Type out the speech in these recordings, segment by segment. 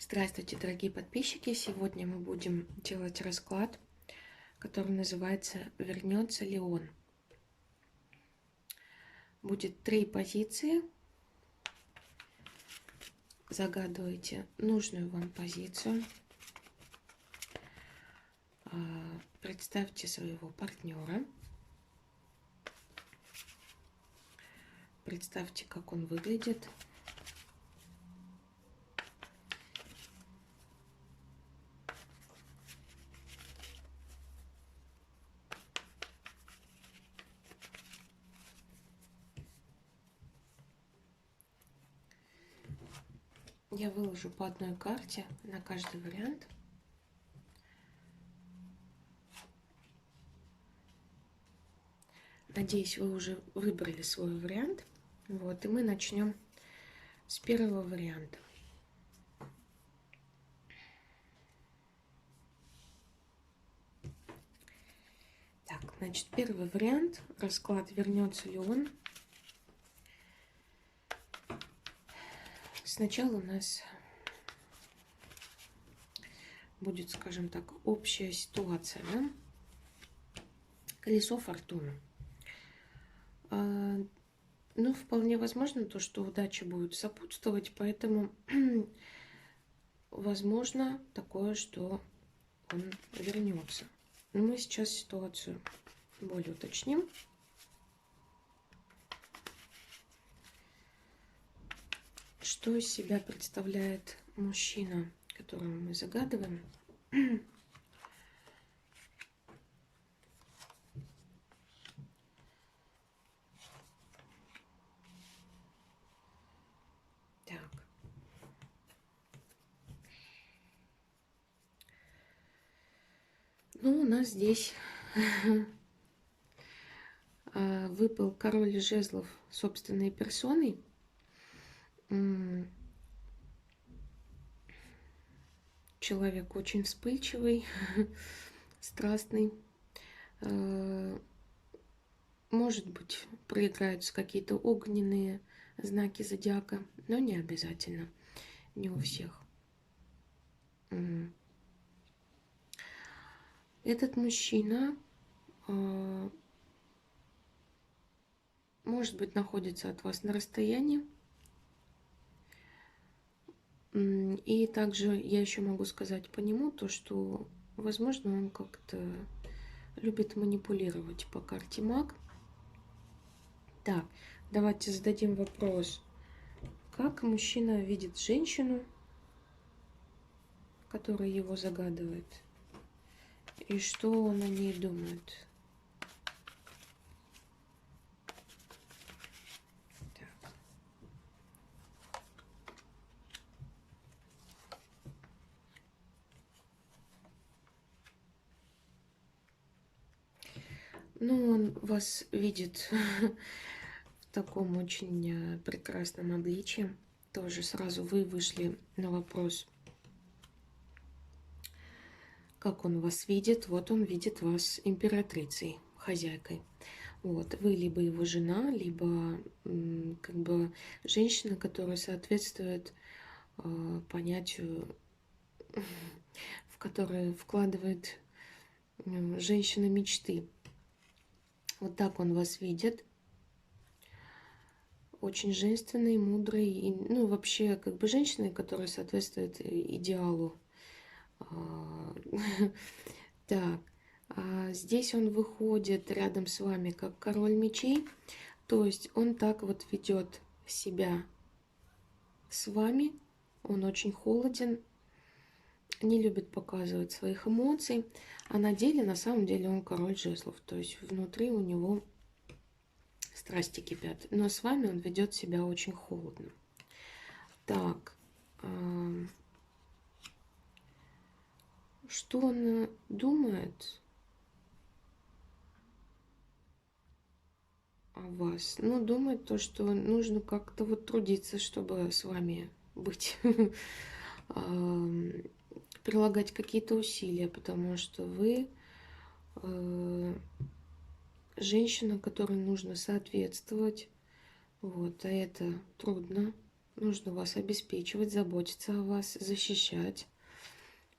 Здравствуйте, дорогие подписчики! Сегодня мы будем делать расклад, который называется «Вернется ли он?». Будет 3 позиции. Загадывайте нужную вам позицию. Представьте своего партнера. Представьте, как он выглядит. Я выложу по одной карте на каждый вариант. Надеюсь, вы уже выбрали свой вариант. Вот, и мы начнем с первого варианта. Так, значит, первый вариант. Расклад «Вернется ли он?». Сначала у нас будет, скажем так, общая ситуация, да? Колесо фортуны. Ну, вполне возможно то, что удача будет сопутствовать, поэтому возможно такое, что он вернется. Но мы сейчас ситуацию более уточним. Что из себя представляет мужчина, которого мы загадываем? Так. Ну, у нас здесь выпал король жезлов собственной персоной. Человек очень вспыльчивый, страстный. Может быть, проиграются какие-то огненные знаки зодиака, но не обязательно, не у всех. Этот мужчина, может быть, находится от вас на расстоянии. И также я еще могу сказать по нему то, что, возможно, он как-то любит манипулировать по карте маг. Так, давайте зададим вопрос. Как мужчина видит женщину, которая его загадывает? И что он о ней думает? Так. Ну, он вас видит в таком очень прекрасном обличии. Тоже сразу вы вышли на вопрос, как он вас видит. Вот он видит вас императрицей, хозяйкой. Вот, вы либо его жена, либо как бы женщина, которая соответствует понятию, в которое вкладывает женщина мечты. Вот так он вас видит. Очень женственный, мудрый, и, ну, вообще, как бы женщина, которая соответствует идеалу. Так, здесь он выходит рядом с вами как король мечей, то есть он так вот ведет себя с вами, он очень холоден, не любит показывать своих эмоций, а на деле, на самом деле, он король жезлов, то есть внутри у него страсти кипят, но с вами он ведет себя очень холодно. Так, что он думает о вас? Ну, думает то, что нужно как-то вот трудиться, чтобы с вами быть, прилагать какие-то усилия, потому что вы женщина, которой нужно соответствовать, вот, а это трудно, нужно вас обеспечивать, заботиться о вас, защищать.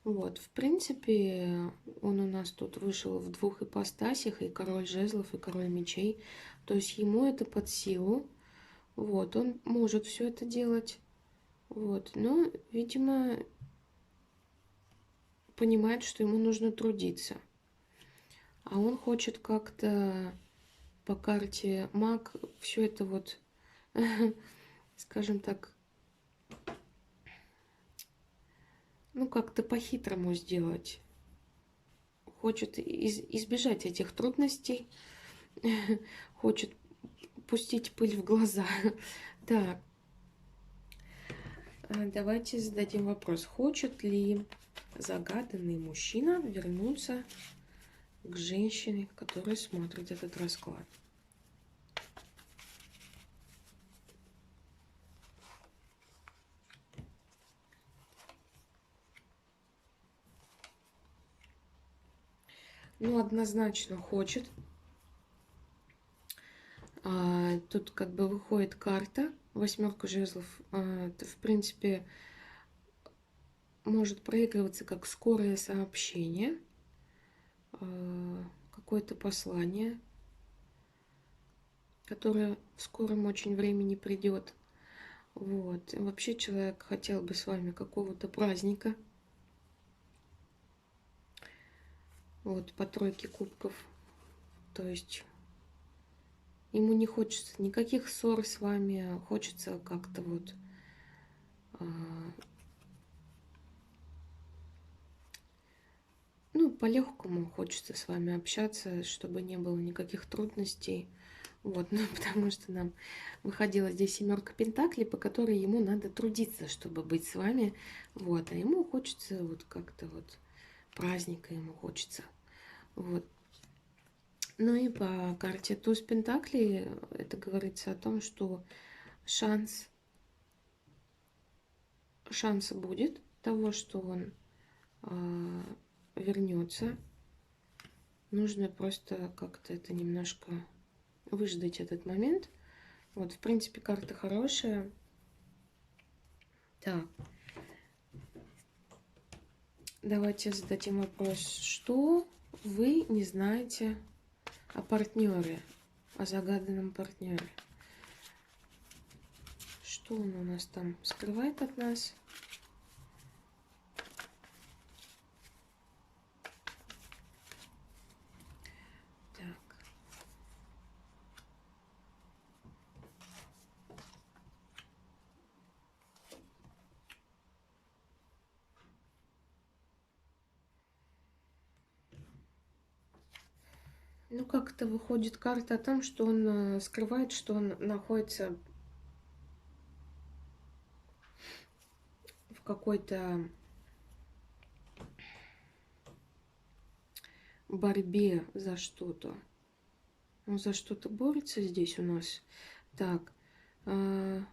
Вот, в принципе, он у нас тут вышел в двух ипостасях, и король жезлов, и король мечей. То есть ему это под силу. Вот, он может все это делать. Вот, но, видимо, понимает, что ему нужно трудиться. А он хочет как-то по карте маг все это вот, скажем так, ну как-то по-хитрому сделать. Хочет избежать этих трудностей, хочет пустить пыль в глаза. Так, давайте зададим вопрос. Хочет ли загаданный мужчина вернуться к женщине, которая смотрит этот расклад? Ну, однозначно хочет. Тут как бы выходит карта, восьмерка жезлов. Это, в принципе, может проигрываться как скорое сообщение, какое-то послание, которое в скором очень времени придет. Вот. И вообще человек хотел бы с вами какого-то праздника. Вот, по тройке кубков. То есть ему не хочется никаких ссор с вами, а хочется как-то вот ну, по-легкому хочется с вами общаться, чтобы не было никаких трудностей. Вот, ну, потому что нам выходила здесь семерка пентаклей, по которой ему надо трудиться, чтобы быть с вами. Вот, а ему хочется вот как-то вот праздника ему хочется. Вот. Ну и по карте туз пентаклей это говорится о том, что шанс будет того, что он вернется. Нужно просто как-то это немножко выждать этот момент. Вот, в принципе, карта хорошая. Так. Давайте зададим вопрос. Что вы не знаете о партнере, о загаданном партнере? Что он у нас там скрывает от нас? Так. Ну, как-то выходит карта о том, что он скрывает, что он находится в какой-то борьбе за что-то. Он за что-то борется здесь у нас. Так. Он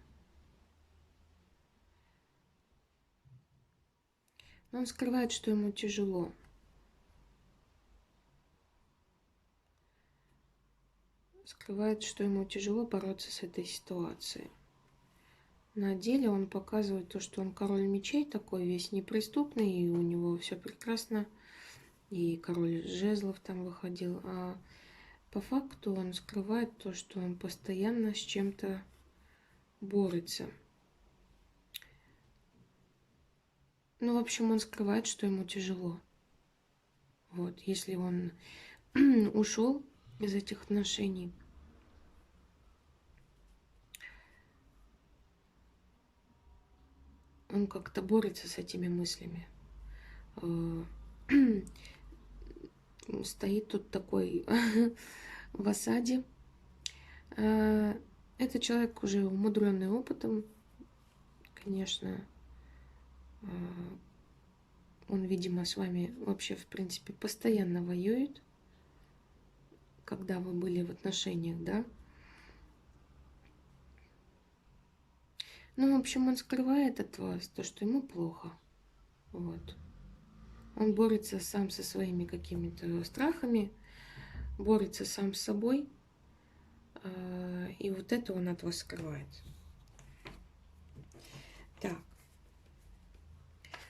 скрывает, что ему тяжело. Скрывает, что ему тяжело бороться с этой ситуацией. На деле он показывает то, что он король мечей, такой весь неприступный, и у него все прекрасно, и король жезлов там выходил. А по факту он скрывает то, что он постоянно с чем-то борется. Ну, в общем, он скрывает, что ему тяжело. Вот, если он ушел из этих отношений, он как-то борется с этими мыслями. Стоит тут такой в осаде. Это человек уже умудренный опытом, конечно. Он, видимо, с вами вообще, в принципе, постоянно воюет, когда вы были в отношениях, да? Ну, в общем, он скрывает от вас то, что ему плохо. Вот. Он борется сам со своими какими-то страхами, борется сам с собой, и вот это он от вас скрывает. Так.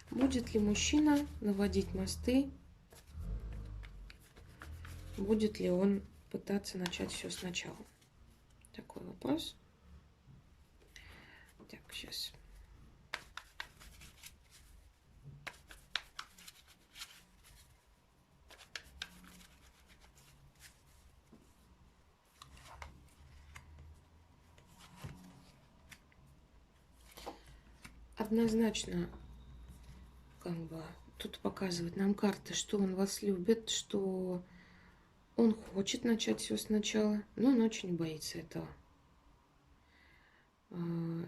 Будет ли мужчина наводить мосты? Будет ли он пытаться начать все сначала? Такой вопрос. Так, сейчас. Однозначно, как бы, тут показывает нам карта, что он вас любит, что он хочет начать все сначала, но он очень боится этого. Ну,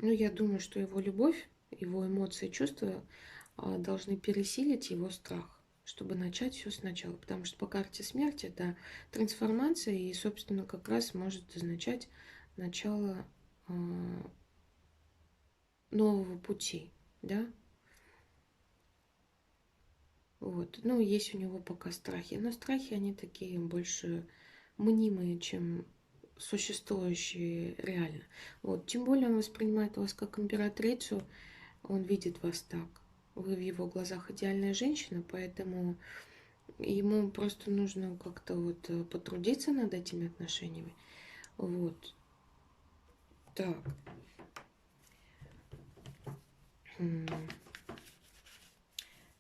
я думаю, что его любовь, его эмоции, чувства должны пересилить его страх, чтобы начать все сначала. Потому что по карте смерти это трансформация и, собственно, как раз может означать начало нового пути, да? Вот. Ну, есть у него пока страхи. Но страхи, они такие больше мнимые, чем существующие реально. Вот. Тем более он воспринимает вас как императрицу, он видит вас так. Вы в его глазах идеальная женщина, поэтому ему просто нужно как-то вот потрудиться над этими отношениями. Вот. Так.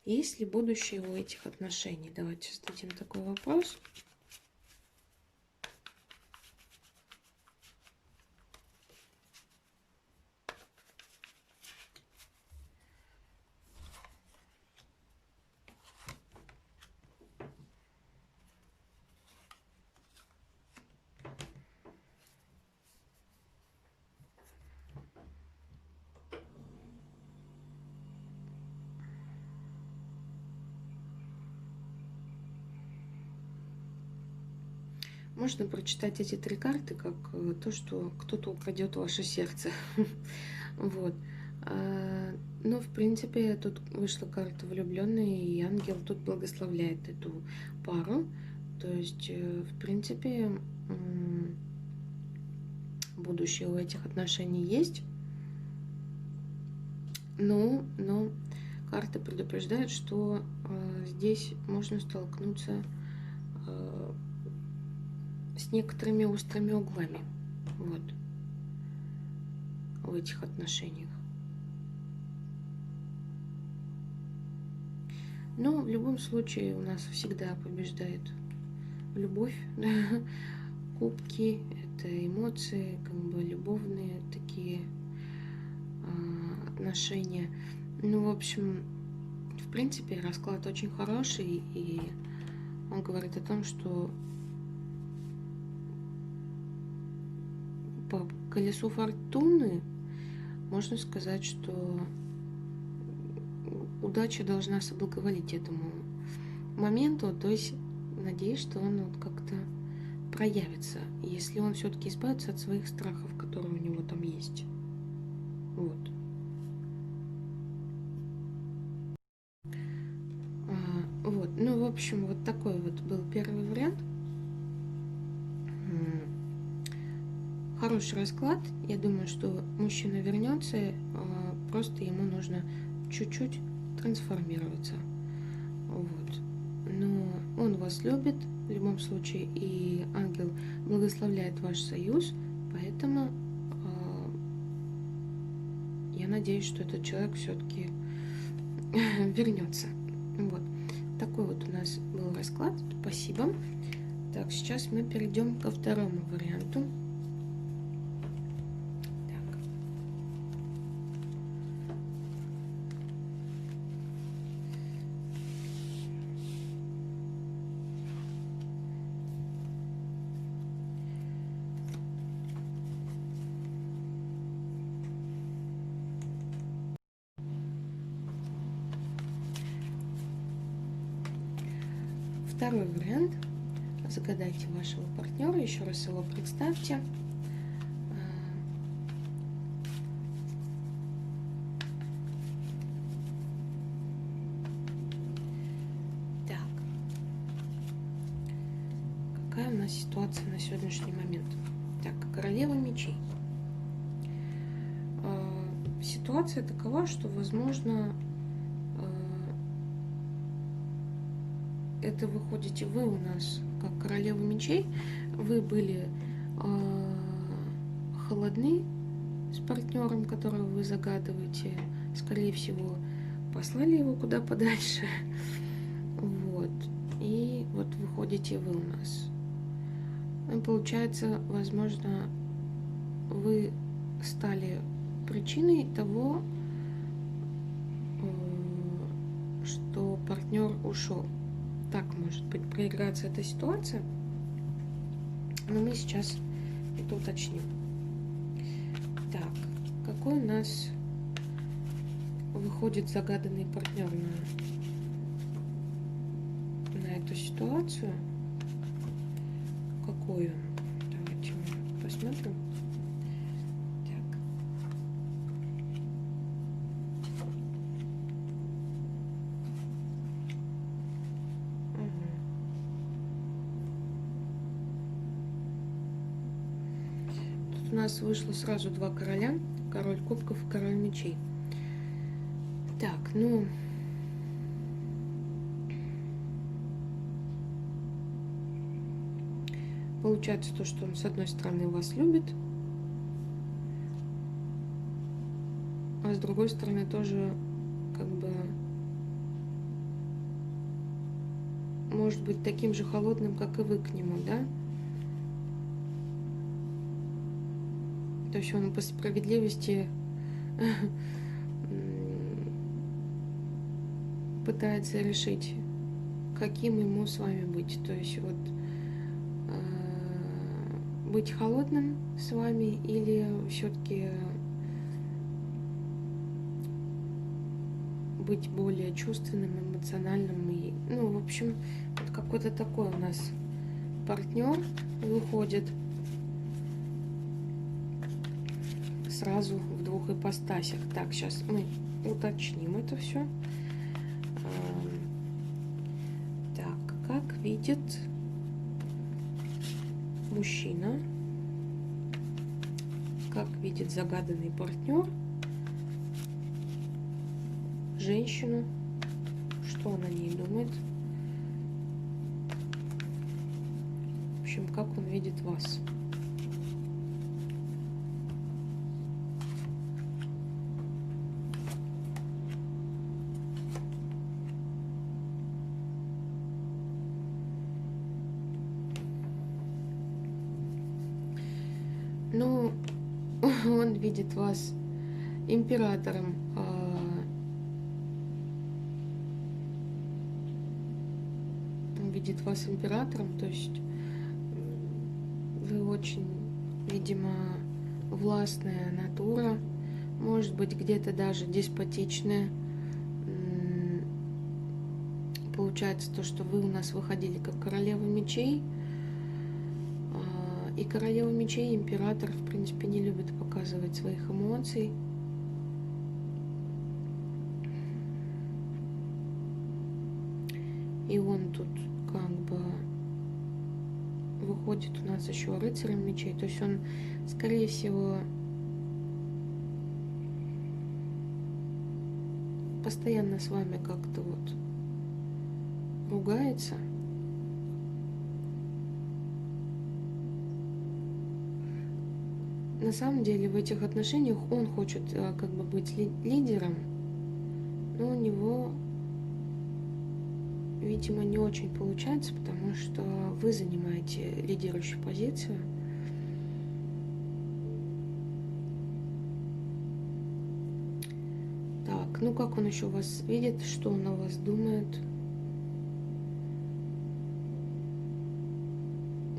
Есть ли будущее у этих отношений? Давайте зададим такой вопрос. Можно прочитать эти три карты как то, что кто-то украдет ваше сердце. Вот. Но, в принципе, тут вышла карта влюбленные, и ангел тут благословляет эту пару. То есть, в принципе, будущее у этих отношений есть. Но карта предупреждает, что здесь можно столкнуться с некоторыми острыми углами. Вот. В этих отношениях. Но в любом случае у нас всегда побеждает любовь. Кубки — это эмоции, как бы любовные такие отношения. Ну, в общем, в принципе, расклад очень хороший, и он говорит о том, что по колесу фортуны можно сказать, что удача должна соблаговолить этому моменту, то есть надеюсь, что он вот как-то проявится, если он все-таки избавится от своих страхов, которые у него там есть. Вот. Вот. Ну, в общем, вот такой вот был первый вариант. Хороший расклад. Я думаю, что мужчина вернется, просто ему нужно чуть-чуть трансформироваться. Вот. Но он вас любит в любом случае, и ангел благословляет ваш союз, поэтому я надеюсь, что этот человек все-таки вернется. Вот. Такой вот у нас был расклад. Спасибо. Так, сейчас мы перейдем ко второму варианту. Так. Второй вариант. Загадайте вашего партнера, еще раз его представьте. Так. Какая у нас ситуация на сегодняшний момент? Так, королева мечей. ситуация такова, что, возможно, это выходите вы у нас как королева мечей. Вы были холодны с партнером, которого вы загадываете. Скорее всего, послали его куда подальше. Вот. И вот выходите вы у нас. И получается, возможно, вы стали причиной того, что партнер ушел. Так может быть проиграться эта ситуация. Но мы сейчас это уточним. Так, какой у нас выходит загаданный партнер на эту ситуацию? Какой он? Давайте мы посмотрим. Так. Тут у нас вышло сразу два короля. Король кубков и король мечей. Так, ну... Получается то, что он с одной стороны вас любит, а с другой стороны тоже как бы может быть таким же холодным, как и вы к нему, да? То есть он по справедливости пытается решить, каким ему с вами быть. То есть вот быть холодным с вами или все-таки быть более чувственным, эмоциональным. И, ну, в общем, вот какой-то такой у нас партнер выходит сразу в двух ипостасях. Так, сейчас мы уточним это все. Так, как видит мужчина, как видит загаданный партнер женщину, что он о ней думает, в общем, как он видит вас. Ну, он видит вас императором, видит вас императором, то есть вы очень, видимо, властная натура, может быть, где-то даже деспотичная. Получается то, что вы у нас выходили как королева мечей, и королева мечей, император, в принципе, не любит показывать своих эмоций. И он тут как бы выходит у нас еще рыцарем мечей. То есть он, скорее всего, постоянно с вами как-то вот ругается. На самом деле в этих отношениях он хочет как бы быть лидером, но у него, видимо, не очень получается, потому что вы занимаете лидирующую позицию. Так, ну как он еще вас видит, что он о вас думает?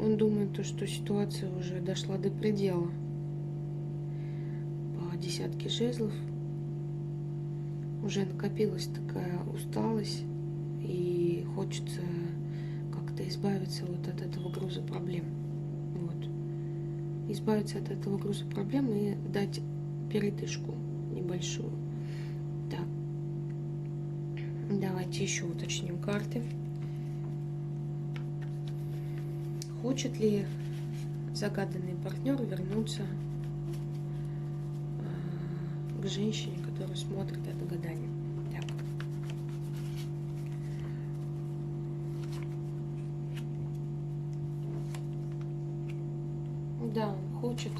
Он думает, что ситуация уже дошла до предела. По десятке жезлов уже накопилась такая усталость, и хочется как-то избавиться вот от этого груза проблем. Вот. Избавиться от этого груза проблем и дать передышку небольшую. Так. Давайте еще уточним карты. Хочет ли загаданный партнер вернуться к к женщине, которая смотрит это гадание. Так. Да, он хочет.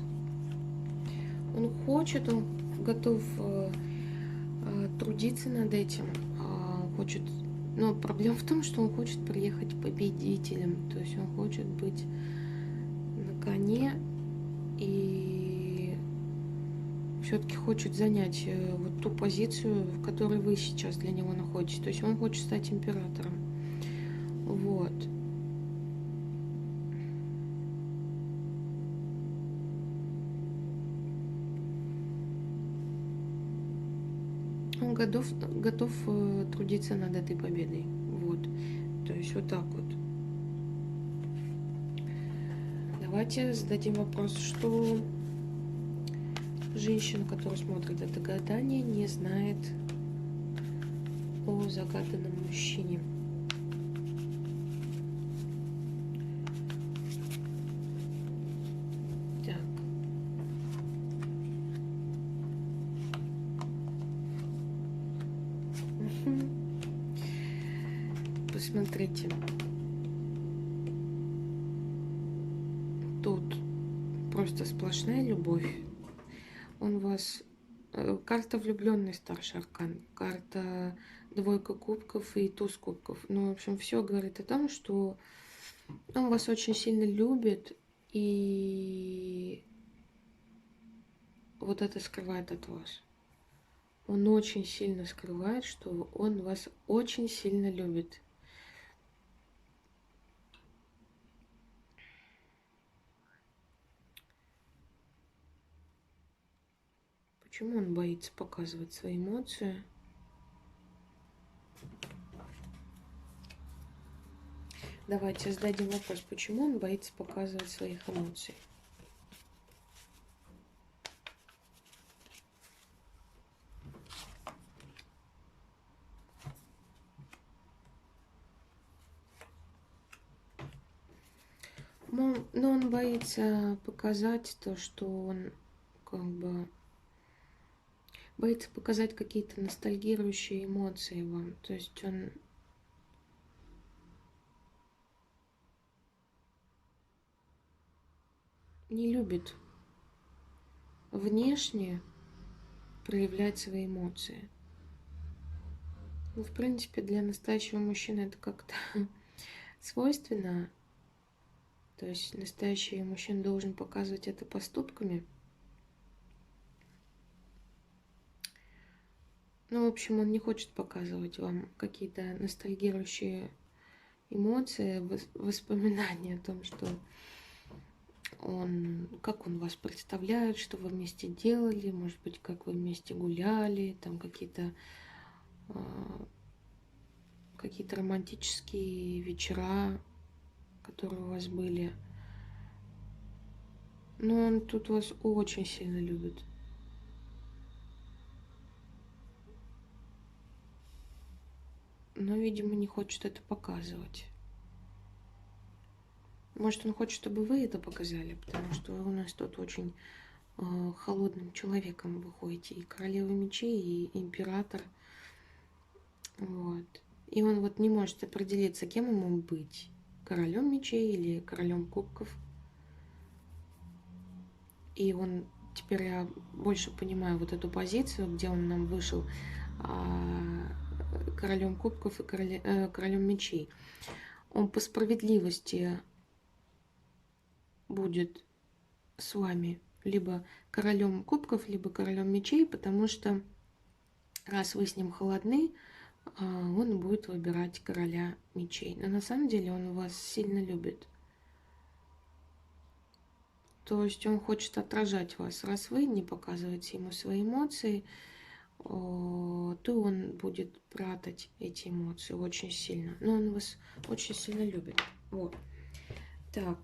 Он готов трудиться над этим. Он хочет. Но проблема в том, что он хочет приехать победителем. То есть он хочет быть на коне и все-таки хочет занять вот ту позицию, в которой вы сейчас для него находитесь. То есть он хочет стать императором. Вот. Он готов трудиться над этой победой. Вот. То есть вот так вот. Давайте зададим вопрос, что женщина, которая смотрит это гадание, не знает о загаданном мужчине. Так. Посмотрите. Тут просто сплошная любовь. Он вас... Карта влюбленный старший аркан. Карта двойка кубков и туз кубков. Ну, в общем, все говорит о том, что он вас очень сильно любит. И вот это скрывает от вас. Он очень сильно скрывает, что он вас очень сильно любит. Почему он боится показывать свои эмоции? Давайте зададим вопрос, почему он боится показывать своих эмоций. Но он боится показать то, что он как бы боится показать какие-то ностальгирующие эмоции вам. То есть он не любит внешне проявлять свои эмоции. Ну, в принципе, для настоящего мужчины это как-то свойственно. То есть настоящий мужчина должен показывать это поступками. Ну, в общем, он не хочет показывать вам какие-то ностальгирующие эмоции, воспоминания о том, что как он вас представляет, что вы вместе делали, может быть, как вы вместе гуляли, там какие-то романтические вечера, которые у вас были. Но он тут вас очень сильно любит. Но, видимо, не хочет это показывать. Может, он хочет, чтобы вы это показали, потому что вы у нас тут очень холодным человеком выходите. И королева мечей, и император. Вот. И он вот не может определиться, кем ему быть. Королем мечей или королем кубков. И он, теперь я больше понимаю вот эту позицию, где он нам вышел королем кубков и королем мечей. Он по справедливости будет с вами либо королем кубков, либо королем мечей, потому что раз вы с ним холодны, он будет выбирать короля мечей. Но на самом деле он вас сильно любит. То есть он хочет отражать вас. Раз вы не показываете ему свои эмоции, то он будет прятать эти эмоции очень сильно. Но он вас очень сильно любит. Вот. Так,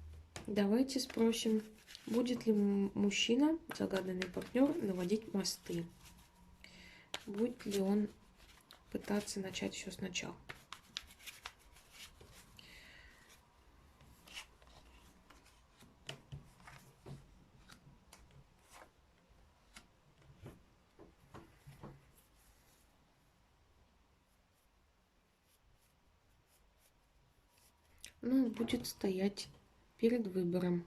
давайте спросим, будет ли мужчина, загаданный партнер, наводить мосты? Будет ли он пытаться начать все сначала? Ну, будет стоять перед выбором.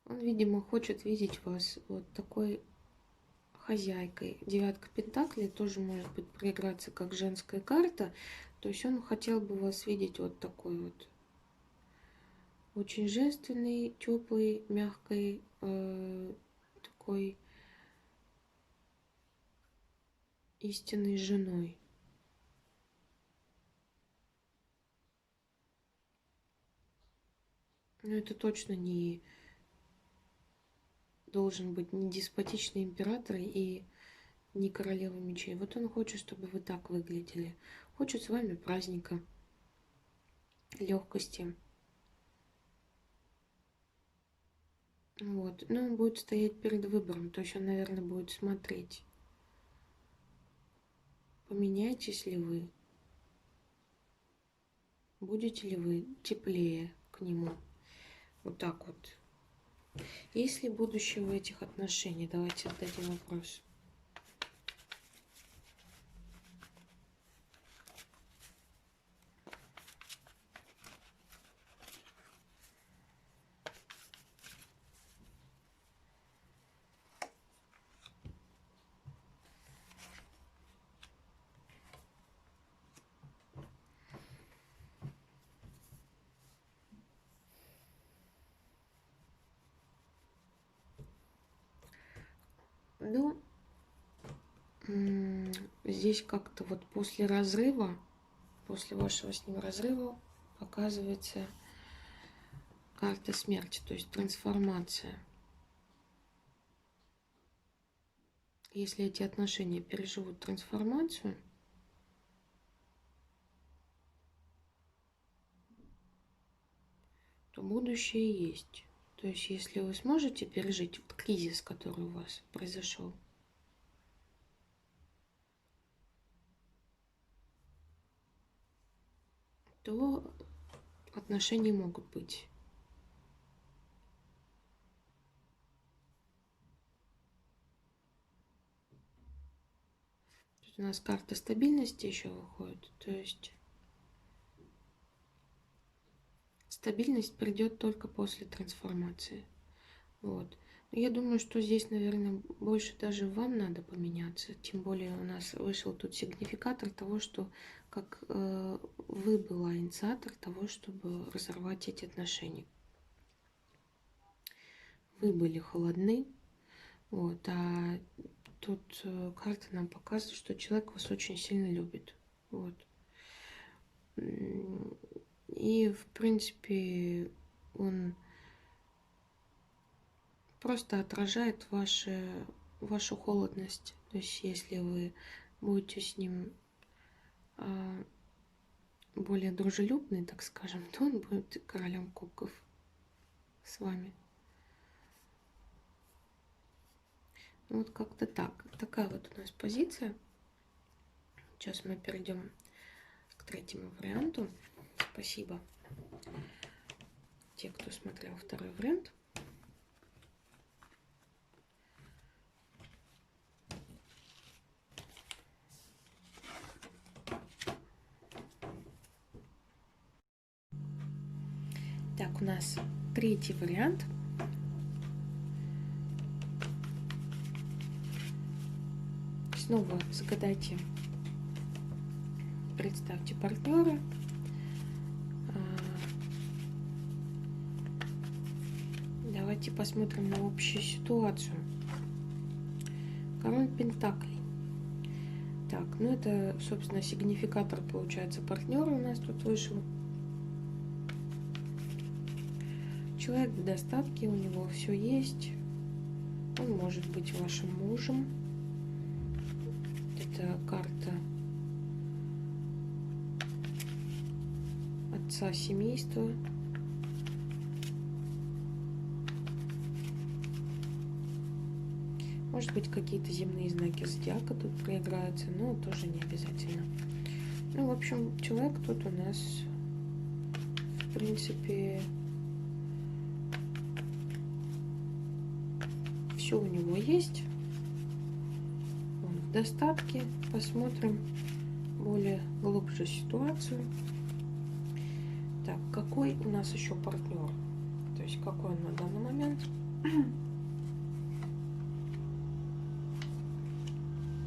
Он, видимо, хочет видеть вас вот такой хозяйкой. Девятка пентаклей тоже может быть проиграться как женская карта. То есть он хотел бы вас видеть вот такой вот очень женственный, теплый, мягкой, такой истинной женой. Но это точно не должен быть не деспотичный император и не королева мечей. Вот он хочет, чтобы вы так выглядели. Хочет с вами праздника, легкости. Вот. Но он будет стоять перед выбором. То есть он, наверное, будет смотреть, поменяетесь ли вы, будете ли вы теплее к нему. Вот так вот. Есть ли будущее в этих отношениях? Давайте зададим вопрос. Ну, здесь как-то вот после разрыва, после вашего с ним разрыва показывается карта смерти, то есть трансформация. Если эти отношения переживут трансформацию, то будущее есть. То есть если вы сможете пережить вот кризис, который у вас произошел, то отношения могут быть. Тут у нас карта стабильности еще выходит. То есть стабильность придет только после трансформации. Вот. Но я думаю, что здесь, наверное, больше даже вам надо поменяться. Тем более у нас вышел тут сигнификатор того, что как вы была инициатор того, чтобы разорвать эти отношения. Вы были холодны, вот, а тут карта нам показывает, что человек вас очень сильно любит. Вот. И, в принципе, он просто отражает вашу холодность. То есть, если вы будете с ним более дружелюбный, так скажем, то он будет королем кубков с вами. Вот как-то так. Такая вот у нас позиция. Сейчас мы перейдем к третьему варианту. Спасибо те, кто смотрел второй вариант. Так, у нас третий вариант. Снова загадайте, представьте партнера. Давайте посмотрим на общую ситуацию. Король Пентаклей. Так, ну это, собственно, сигнификатор, получается, партнера у нас тут вышел. Человек в достатке, у него все есть. Он может быть вашим мужем. Это карта отца семейства. Может быть, какие-то земные знаки зодиака тут проиграются, но тоже не обязательно. Ну, в общем, человек тут у нас, в принципе, все у него есть. Он в достатке. Посмотрим более глубже ситуацию. Так, какой у нас еще партнер? То есть какой он на данный момент?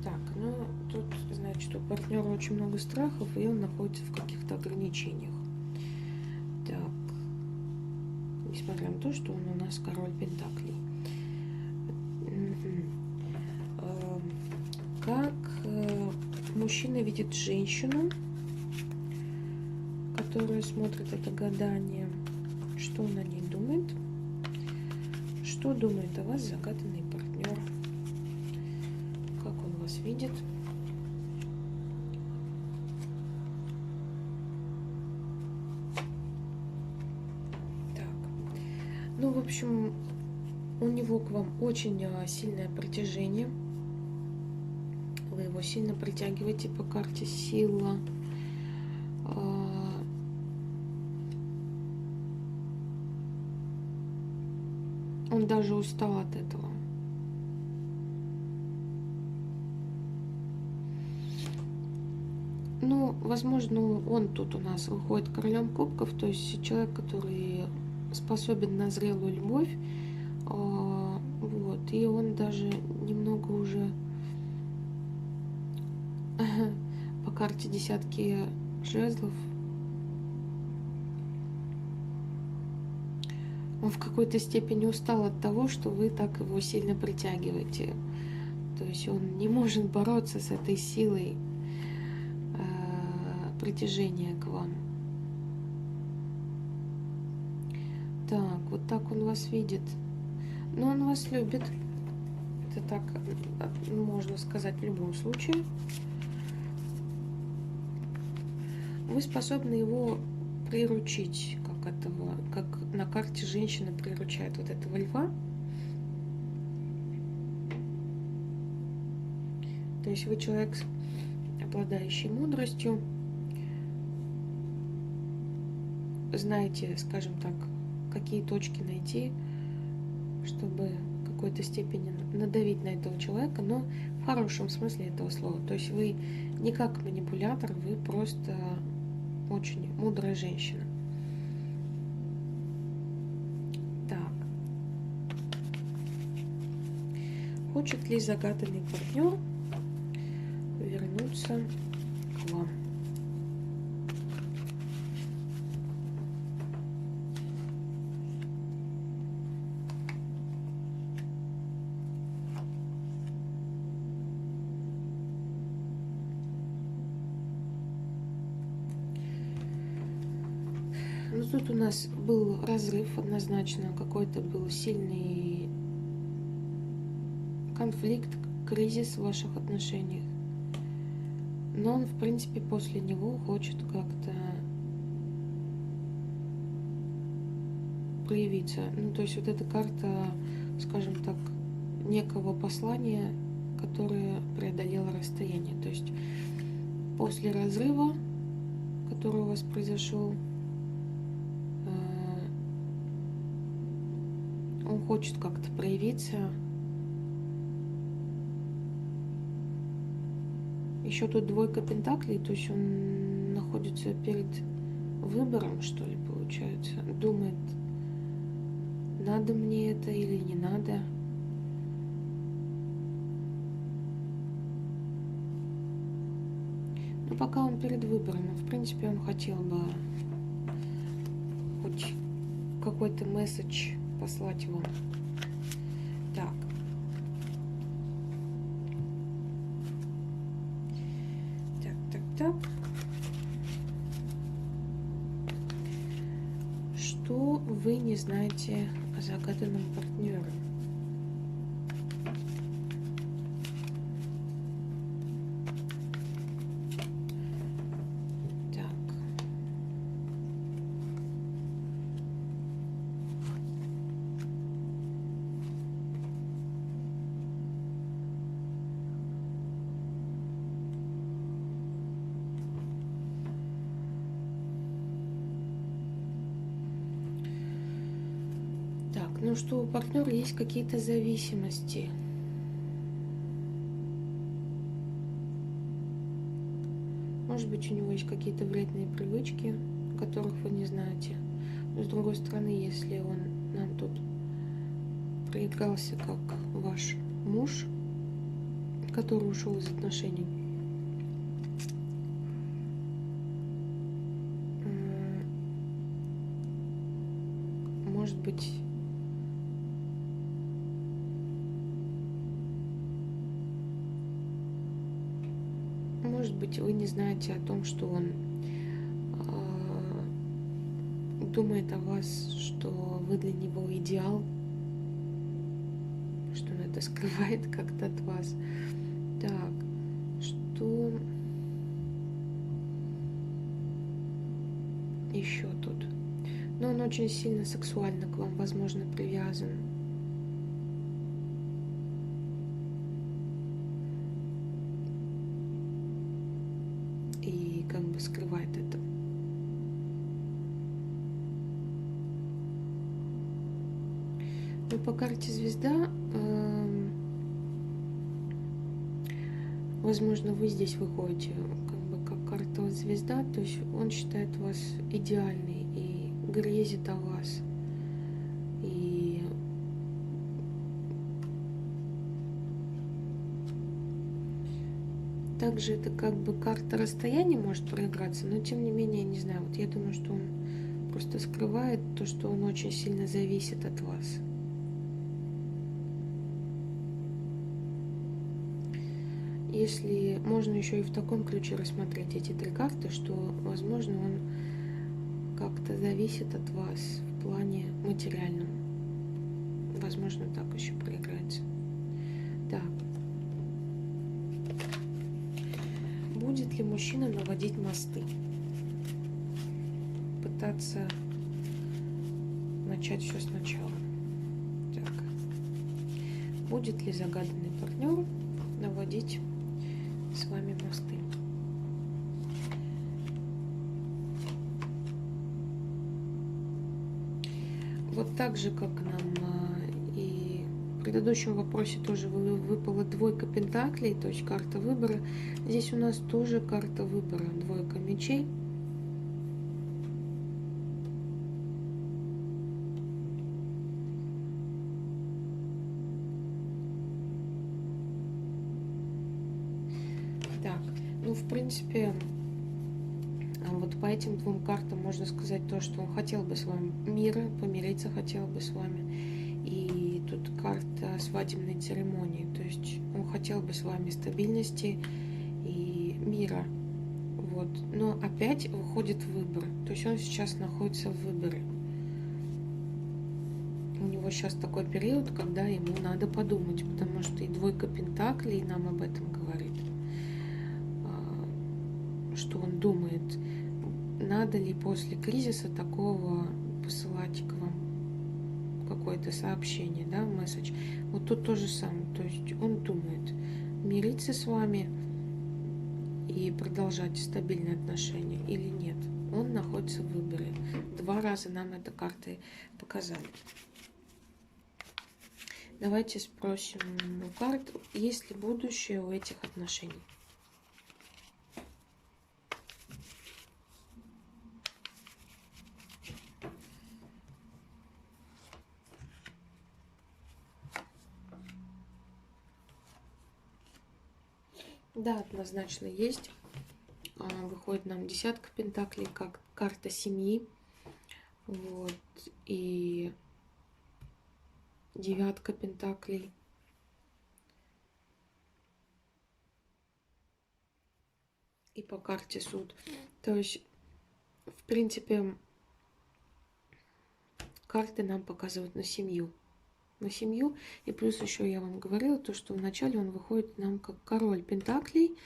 Так, ну тут, значит, у партнера очень много страхов, и он находится в каких-то ограничениях. Так, несмотря на то, что он у нас король пентаклей. Как мужчина видит женщину, которая смотрит это гадание? Что он о ней думает? Что думает о вас загаданный партнер? Как он вас видит? Так. Ну, в общем, у него к вам очень сильное притяжение. Вы его сильно притягиваете по карте сила. Он даже устал от этого. Ну, возможно, он тут у нас выходит королем кубков, то есть человек, который способен на зрелую любовь. Вот, и он даже немного уже по карте десятки жезлов. Он в какой-то степени устал от того, что вы так его сильно притягиваете. То есть он не может бороться с этой силой притяжения к вам. Так, вот так он вас видит. Но он вас любит. Это так можно сказать в любом случае. Вы способны его приручить, как на карте женщина приручает вот этого льва. То есть вы человек, обладающий мудростью, знаете, скажем так, какие точки найти, чтобы в какой-то степени надавить на этого человека, но в хорошем смысле этого слова. То есть вы не как манипулятор, вы просто очень мудрая женщина. Так. Хочет ли загаданный партнер вернуться к вам? Ну, тут у нас был разрыв однозначно, какой-то был сильный конфликт, кризис в ваших отношениях. Но он, в принципе, после него хочет как-то проявиться. Ну, то есть вот эта карта, скажем так, некого послания, которое преодолело расстояние. То есть после разрыва, который у вас произошел, он хочет как-то проявиться. Еще тут двойка пентаклей, то есть он находится перед выбором, что ли, получается. Думает, надо мне это или не надо. Но пока он перед выбором, в принципе, он хотел бы хоть какой-то месседж послать вам. Так. Так. Что вы не знаете о загаданном партнере? Так. Ну, что у партнера есть какие-то зависимости. Может быть, у него есть какие-то вредные привычки, которых вы не знаете. Но с другой стороны, если он нам тут проигрался как ваш муж, который ушел из отношений, может быть, вы не знаете о том, что он думает о вас, что вы для него идеал, что он это скрывает как-то от вас. Так, что еще тут? Но он очень сильно сексуально к вам, возможно, привязан. И как бы скрывает это. Но по карте звезда, возможно, вы здесь выходите как бы как карта звезда, то есть он считает вас идеальной и грезит о вас. И также это как бы карта расстояния может проиграться, но тем не менее, не знаю, вот я думаю, что он просто скрывает то, что он очень сильно зависит от вас. Если можно еще и в таком ключе рассмотреть эти три карты, что, возможно, он как-то зависит от вас в плане материальном. Возможно, так еще проиграется. Так. Будет ли мужчина наводить мосты? Пытаться начать все сначала. Так. Будет ли загаданный партнер наводить с вами мосты? Вот так же, как нам и в предыдущем вопросе тоже выпала двойка пентаклей, то есть карта выбора. Здесь у нас тоже карта выбора, двойка мечей. Так, ну, в принципе, вот по этим двум картам можно сказать то, что он хотел бы с вами мира, помириться хотел бы с вами. И тут карта свадебной церемонии, то есть он хотел бы с вами стабильности и мира. Вот. Но опять выходит выбор, то есть он сейчас находится в выборе. У него сейчас такой период, когда ему надо подумать, потому что и двойка пентаклей нам об этом говорит, что он думает, надо ли после кризиса такого посылать к вам какое-то сообщение, да, месседж. Вот тут то же самое, то есть он думает, мириться с вами и продолжать стабильные отношения или нет. Он находится в выборе. Два раза нам это карты показали. Давайте спросим у карт, есть ли будущее у этих отношений. Да, однозначно есть. Выходит нам десятка пентаклей, как карта семьи. Вот. И девятка пентаклей. И по карте суд. То есть, в принципе, карты нам показывают на семью. На семью. И плюс еще я вам говорила, то, что вначале он выходит нам как король пентаклей.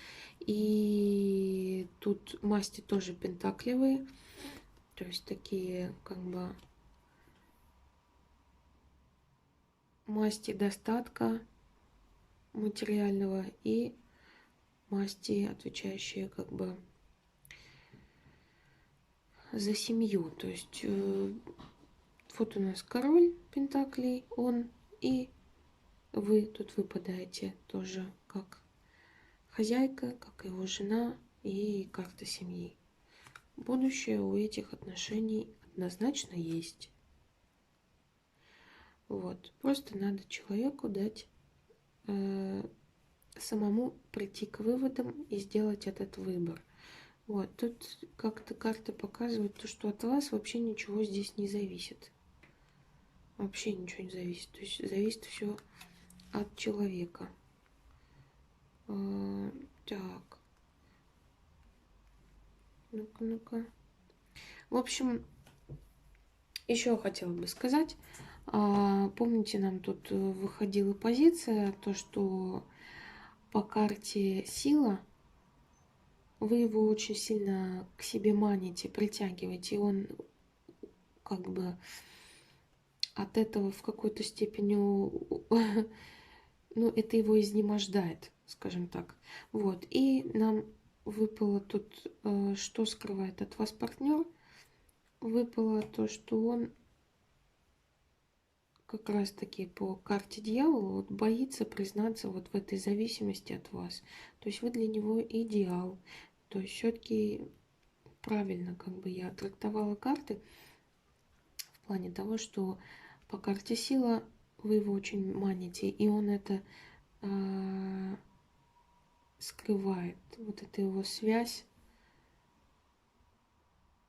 И тут масти тоже пентаклевые. То есть такие как бы масти достатка материального и масти, отвечающие как бы за семью. То есть Вот у нас король пентаклей, он, и вы тут выпадаете тоже как хозяйка, как его жена и карта семьи. Будущее у этих отношений однозначно есть. Вот. Просто надо человеку дать самому прийти к выводам и сделать этот выбор. Вот. Тут как-то карта показывает, то, что от вас вообще ничего здесь не зависит. Вообще ничего не зависит. То есть зависит все от человека. Так. Ну-ка, ну-ка. В общем, еще хотела бы сказать. Помните, нам тут выходила позиция, то, что по карте сила вы его очень сильно к себе маните, притягиваете, и он как бы от этого в какой-то степени, ну, это его изнемождает, скажем так. Вот, и нам выпало тут, что скрывает от вас партнер, выпало то, что он как раз-таки по карте дьявола вот боится признаться вот в этой зависимости от вас. То есть вы для него идеал. То есть все-таки правильно как бы я трактовала карты в плане того, что по карте сила вы его очень маните, и он это скрывает. Вот эта его связь,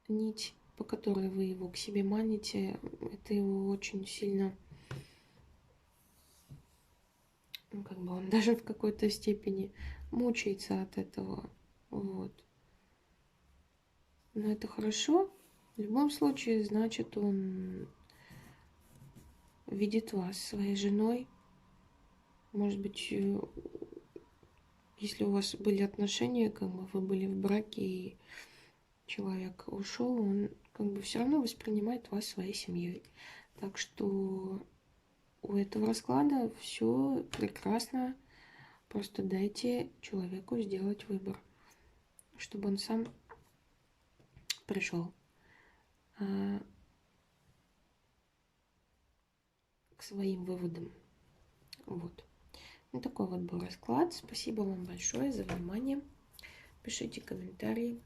нить, по которой вы его к себе маните, это его очень сильно, ну, как бы он даже в какой-то степени мучается от этого. Вот. Но это хорошо. В любом случае, значит, он видит вас своей женой. Может быть, если у вас были отношения, как бы вы были в браке, и человек ушел, он как бы все равно воспринимает вас своей семьей. Так что у этого расклада все прекрасно. Просто дайте человеку сделать выбор, чтобы он сам пришел к своим выводам. Вот. Вот такой вот был расклад. Спасибо вам большое за внимание. Пишите комментарии.